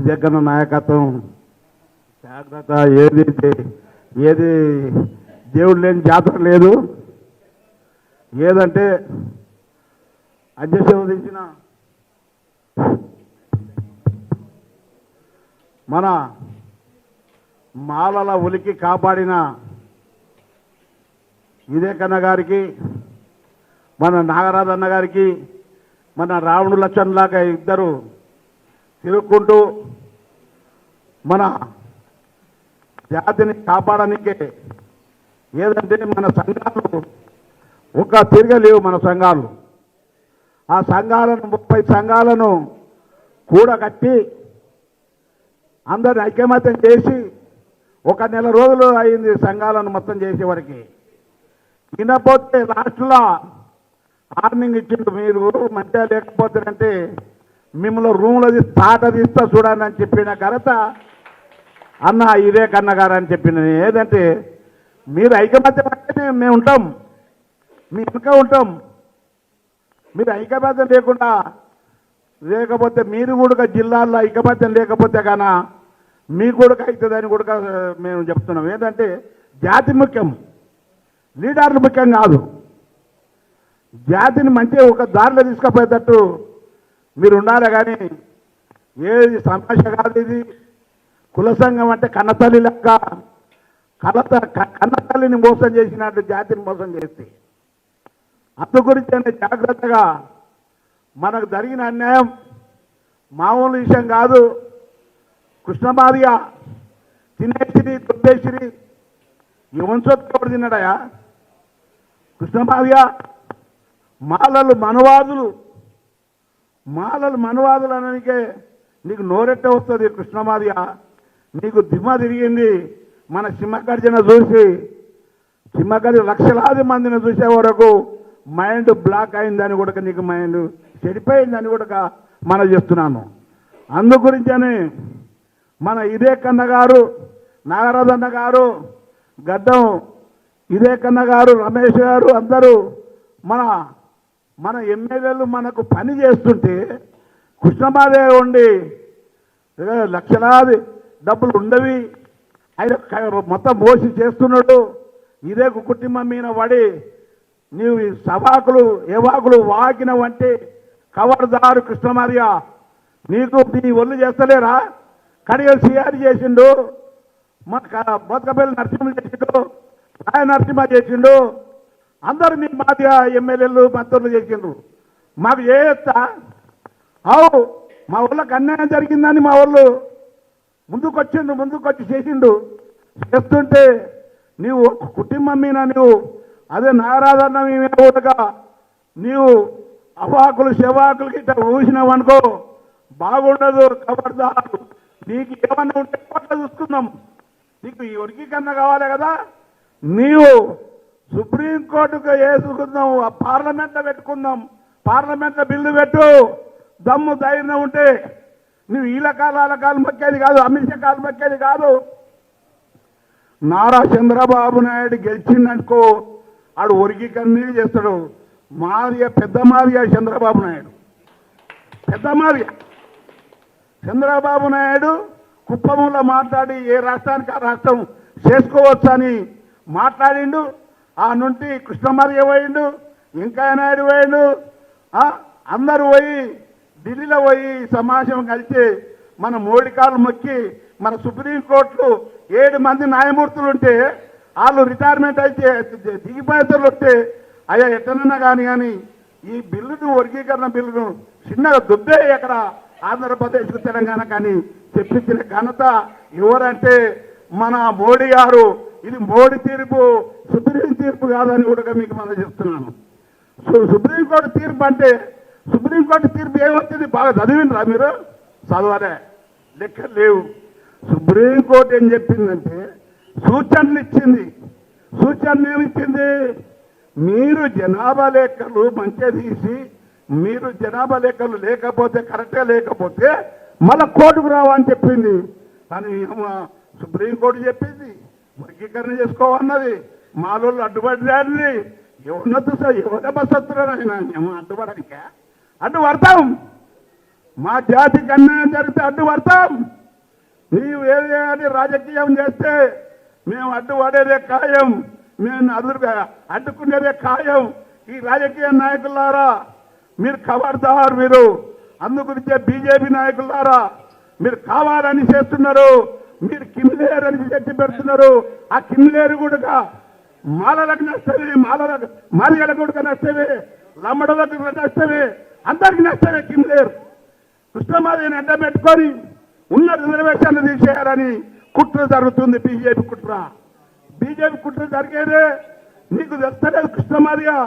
జగన్ నాయకత్వం జాగ్రత్త. ఏది దేవుడు లేని జాతర లేదు. ఏదంటే అధ్యక్షత వహించిన మన మాలల ఉలికి కాపాడిన ఇదే కన్న గారికి, మన నాగరాజు అన్న గారికి, మన రావణు లక్ష్మణ్లాగా ఇద్దరు తిరుగుకుంటూ మన జాతిని కాపాడడానికే. ఏదంటే మన సంఘాలు ఒక తిరగలేవు. మన సంఘాలు ఆ సంఘాలను 30 సంఘాలను కూడగట్టి అందరిని ఐకమత్యం చేసి 1 నెల రోజులు అయింది సంఘాలను మొత్తం చేసేవారికి. వినపోతే లాస్ట్లో వార్నింగ్ ఇచ్చిండు, మీరు మంచిగా లేకపోతేనంటే మిమ్మల్ని రూమ్లో తాట తీస్తా చూడండి అని చెప్పిన ఘనత అన్న ఇదే కన్న గారు అని చెప్పిన. ఏదంటే మీరు ఐకమత్యం అంటే మేము ఉంటాం, మీ వెనుక ఉంటాం. మీరు ఐకమత్యం లేకపోతే మీరు కూడా జిల్లాల్లో ఐకమత్యం లేకపోతే కన్నా మీ కూడా అవుతుందని కూడా మేము చెప్తున్నాం. ఏంటంటే జాతి ముఖ్యం, లీడర్లు ముఖ్యం కాదు. జాతిని మంచిగా ఒక దారిలో తీసుకుపోయేటట్టు మీరు ఉండాలి. కానీ ఏది సమస్య కాదు. ఇది కుల సంఘం అంటే కన్నతల్లి లెక్క. కన్నతల్లిని మోసం చేసినట్టు జాతిని మోసం చేస్తే అందు గురించి జాగ్రత్తగా. మనకు జరిగిన అన్యాయం మామూలు విషయం కాదు. కృష్ణమాదిగ తినేసిరి దుబ్బేసిరి వంశోత్కవుడు తిన్నాడయా కృష్ణమాదిగ. మాలలు మనువాదులు అననికే నీకు నోరెట్ట వస్తుంది కృష్ణమాదిగ. నీకు దిమ్మ తిరిగింది. మన సింహగర్జన చూసి లక్షలాది మందిని చూసే వరకు మైండ్ బ్లాక్ అయిందని కూడా నీకు మైండ్ చెడిపోయిందని కూడా మనం చేస్తున్నాను. అందు గురించని మన ఇదే కన్న గారు, నాగరాజన్న గారు, గడ్డం ఇదే కన్న గారు, రమేష్ గారు అందరూ మన ఎమ్మెల్యేలు మనకు పని చేస్తుంటే కృష్ణమాదేవి ఉండి లక్షలాది డబ్బులు ఉండవి ఆయన మొత్తం మోసి చేస్తున్నాడు. ఇదే కుటుంబం మీద పడి నీవు సవాకులు ఏవాకులు వాకినవంటే కవర్దారు కృష్ణమాదిగ. నీకు నీ ఒళ్ళు చేస్తలేరా? కడిగలు సిఆర్ చేసిండు, బతుకపల్లి నరసింహ చేసిండు, రాయ నరసింహ చేసిండు. అందరూ మీ మాదిగ ఎమ్మెల్యేలు మంత్రులు చేసిండ్రు. మాకు చేస్తా మా ఊళ్ళకి అన్యాయం జరిగిందని మా వాళ్ళు ముందుకొచ్చి చేసిండు. చేస్తుంటే నీవు కుటుంబం మీద నీవు అదే నాగరాజన్న మీద కూడా నీవు అవాకులు శవాకులు గిట్ట ఊసినావు అనుకో బాగుండదు. ఖబర్దారు. నీకు ఏమన్నా ఉంటే కోట్ల చూసుకుందాం. నీకు ఈ వర్గీకరణ కావాలి కదా, నీవు సుప్రీంకోర్టుకు వేసుకుందాం, పార్లమెంట్లో పెట్టుకుందాం. పార్లమెంట్లో బిల్లు పెట్టు. దమ్ము ధైర్యం ఉంటే నువ్వు వీళ్ళ కాలు మొక్కేది కాదు, అమిత్ షా కాలు మొక్కేది కాదు. నారా చంద్రబాబు నాయుడు గెలిచిందనుకో ఆడు వర్గీకరణ చేస్తాడు. పెద్ద మాదిగ చంద్రబాబు నాయుడు, పెద్ద మాదిగ చంద్రబాబు నాయుడు కుప్పంలో మాట్లాడి ఏ రాష్ట్రానికి ఆ రాష్ట్రం చేసుకోవచ్చని మాట్లాడిండు. ఆ నుండి కృష్ణమాదిగ పోయిండు, వెంకయ్య నాయుడు పోయిండు, అందరూ పోయి ఢిల్లీలో పోయి సమావేశం కలిసి మన మోడీ కాలు మొక్కి మన సుప్రీంకోర్టులో 7 మంది న్యాయమూర్తులు ఉంటే వాళ్ళు రిటైర్మెంట్ అయితే దిగిపోయేతలు వస్తే అయ్యా ఎట్టనన్నా కానీ ఈ బిల్లును వర్గీకరణ బిల్లును చిన్నగా దుబ్బే ఎక్కడ ఆంధ్రప్రదేశ్ తెలంగాణ కానీ చెప్పించిన ఘనత ఎవరంటే మన మోడీ గారు. ఇది మోడీ తీర్పు, సుప్రీం తీర్పు కాదని కూడా మీకు మనం చెప్తున్నాను. సుప్రీంకోర్టు తీర్పు అంటే సుప్రీంకోర్టు తీర్పు ఏమవుతుంది? బాగా చదివినరా మీరు? చదవలే, లెక్కలు లేవు. సుప్రీంకోర్టు ఏం చెప్పిందంటే సూచనలు ఇచ్చింది. సూచనలు ఏమిచ్చింది? మీరు జనాభా లెక్కలు మంచిగా తీసి మీరు జనాభా లెక్కలు లేకపోతే కరెక్ట్గా లేకపోతే మళ్ళీ కోర్టుకు రావని చెప్పింది. కానీ సుప్రీంకోర్టు చెప్పింది వర్గీకరణ చేసుకోవన్నది. మాలోళ్ళు అడ్డుపడ్డాన్ని ఎవరినొద్దు సార్ ఎవరైనా బస్సుతున్నారైనా అడ్డుపడనిక అడ్డు పడతాం. మా జాతికి అన్యాయం జరిగితే అడ్డుపడతాం. నీవు ఏది రాజకీయం చేస్తే మేము అడ్డుపడేదే ఖాయం, మేము అడ్డుకునేదే ఖాయం. ఈ రాజకీయ నాయకులారా మీరు ఖబర్దార్, మీరు అందుగురించే బీజేపీ నాయకులారా మీరు కావాలని చేస్తున్నారు. మీరు కిమ్లేరు అని చెప్పి పెడుతున్నారు. ఆ కిమ్లేరు కూడా మాలలకు నష్టమే, మాదిగలకు కూడా నష్టమే, లమ్మడలకు నష్టమే, అందరికీ నష్టమే. కిమ్లేరు కృష్ణమాదిని అడ్డ పెట్టుకొని ఉన్న రిజర్వేషన్లు తీసేయాలని కుట్ర జరుగుతుంది. బీజేపీ కుట్ర, బీజేపీ కుట్ర జరిగేదే నీకు తెస్తలేదు కృష్ణమాదిగా.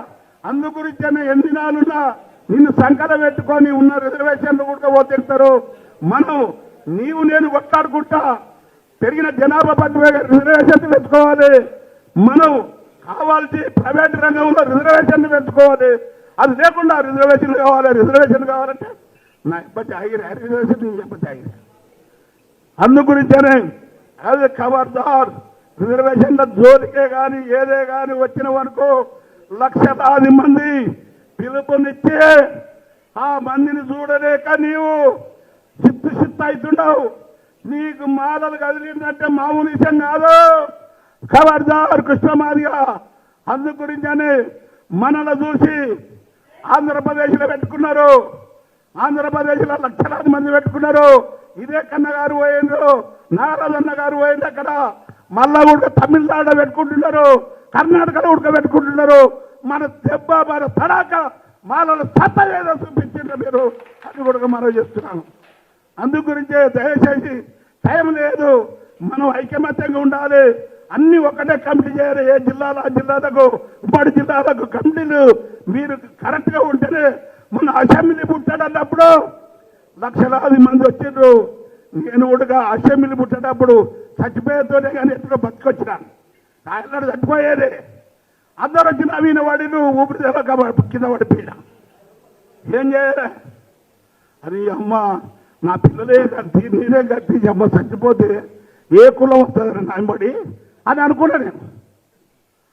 అందు గురించి ఎన్ని దినాలున్నా నిన్ను సంకల పెట్టుకొని ఉన్న రిజర్వేషన్లు కూడా పోతెడతారు. మనం నీవు నేను కొట్లాడుకుంటా పెరిగిన జనాభా పట్ల రిజర్వేషన్లు పెంచుకోవాలి. మనం కావాల్సి ప్రైవేట్ రంగంలో రిజర్వేషన్లు పెంచుకోవాలి. అది లేకుండా రిజర్వేషన్ కావాలంటే నా ఇబ్బంది ఆగిరి రిజర్వేషన్ ఇబ్బంది ఆగిరి. అందు గురించేనే అది ఖబర్దార్, రిజర్వేషన్ల జోలికే కానీ ఏదే కానీ వచ్చినవనుకో లక్షలాది మంది పిలుపునిచ్చే ఆ మందిని చూడలేక నీవు సిత్తు అవుతుండవు. నీకు మాలలు కదిలిందంటే మామూలు విషయం కాదు. ఖబర్దార్ కృష్ణమాదిగా. అందు గురించని మనలో చూసి ఆంధ్రప్రదేశ్లో పెట్టుకున్నారు. ఆంధ్రప్రదేశ్లో లక్షలాది మంది పెట్టుకున్నారు. ఇదే కన్నగారు పోయిండ్రు, నారాజన్న గారు పోయింది అక్కడ. మళ్ళా కూడా తమిళనాడు పెట్టుకుంటున్నారు, కర్ణాటకలో ఉడకబెట్టుకుంటున్నారు. మన దెబ్బ మన తడాక మాలలో సత్త ఏదో చూపించారు మీరు, అది కూడా మనం చేస్తున్నాను. అందు గురించే దయచేసి టైం లేదు, మనం ఐకమత్యంగా ఉండాలి. అన్ని ఒకటే కమిటీ చేయాలి. ఏ జిల్లాలకు ఉమ్మడి జిల్లాలకు కమిటీలు మీరు కరెక్ట్గా ఉంటేనే మన అసెంబ్లీ పుట్టేటప్పుడు లక్షలాది మంది వచ్చిండ్రు. నేను కూడా అసెంబ్లీ పుట్టేటప్పుడు చచ్చిపోయేతోనే కానీ ఎప్పుడో బతికొచ్చినాను. ఆయన చచ్చిపోయేది అందరూ వచ్చి నవీన వాడిను ఊపిరితిత్తుల కింద పడిపోయినా ఏం చేయాలి అని. అమ్మ నా పిల్లలే కట్టి నేనే కట్టి అమ్మ చచ్చిపోతే ఏ కులం వస్తుందని నాయబడి అని అనుకున్నా నేను.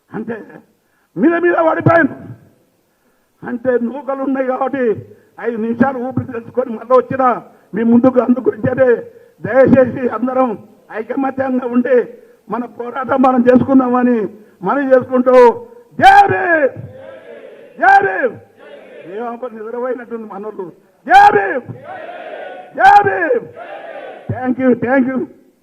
అంటే మీద పడిపోయాను. అంటే నూకలు ఉన్నాయి కాబట్టి 5 నిమిషాలు ఊపిరి తెలుసుకొని మళ్ళీ వచ్చినా మీ ముందుకు. అందు గురించే దయచేసి అందరం ఐకమత్యంగా ఉండి మన పోరాటం మనం చేసుకుందామని మనం చేసుకుంటూ జై భీమ్ ఏమో నిద్రపోయినట్టుంది మనోళ్ళు. జై భీమ్. Thank you.